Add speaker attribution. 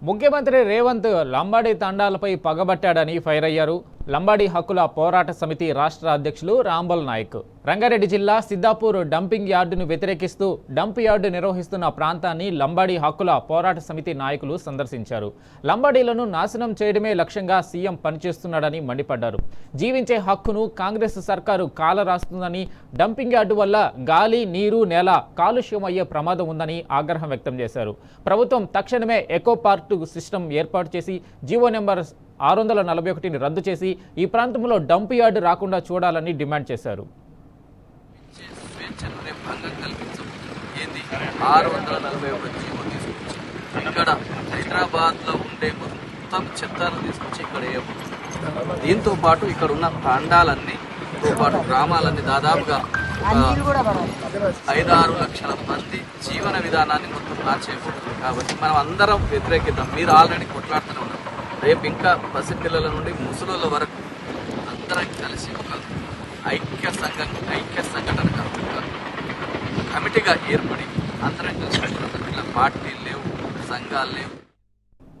Speaker 1: ముఖ్యమంత్రి రేవంత్ లంబాడి తండాలపై పగబట్టాడని ఫైర్ అయ్యారు. లంబాడి హక్కుల పోరాట సమితి రాష్ట్ర అధ్యక్షులు రాంబల్ నాయక్ రంగారెడ్డి జిల్లా సిద్దాపూర్ డంపింగ్ యార్డును వ్యతిరేకిస్తూ డంప్ యార్డు నిర్వహిస్తున్న ప్రాంతాన్ని లంబాడి హక్కుల పోరాట సమితి నాయకులు సందర్శించారు. లంబాడీలను నాశనం చేయడమే లక్ష్యంగా సీఎం పనిచేస్తున్నాడని మండిపడ్డారు. జీవించే హక్కును కాంగ్రెస్ సర్కారు కాలరాస్తుందని, డంపింగ్ యార్డు వల్ల గాలి, నీరు, నేల కాలుష్యం అయ్యే ప్రమాదం ఉందని ఆగ్రహం వ్యక్తం చేశారు. ప్రభుత్వం తక్షణమే ఎకో పార్క్ సిస్టమ్ ఏర్పాటు చేసి జీవో నెంబర్ 641ని రద్దు చేసి ఈ ప్రాంతంలో డంప్ యార్డు రాకుండా చూడాలని డిమాండ్ చేశారు.
Speaker 2: 641 జీవో తీసుకొచ్చి ఇక్కడ హైదరాబాద్లో ఉండే మొత్తం చెత్తను తీసుకొచ్చి ఇక్కడ వేయబోతుంది. దీంతో పాటు ఇక్కడ ఉన్న తాండాలన్నీతో పాటు గ్రామాలన్నీ దాదాపుగా 5-6 లక్షల మంది జీవన విధానాన్ని మొత్తం మార్చేయబోతుంది. కాబట్టి మనం అందరం వ్యతిరేకిద్దాం. మీరు ఆల్రెడీ కొట్లాడుతూనే ఉన్నారు. రేపు ఇంకా పసిపిల్లల నుండి ముసలుల వరకు అందరం కలిసి ఒక ఐక్య సంఘటనగా కమిటీగా ఏర్పడి అందరం కలిసి పార్టీలు లేవు, సంఘాలు లేవు,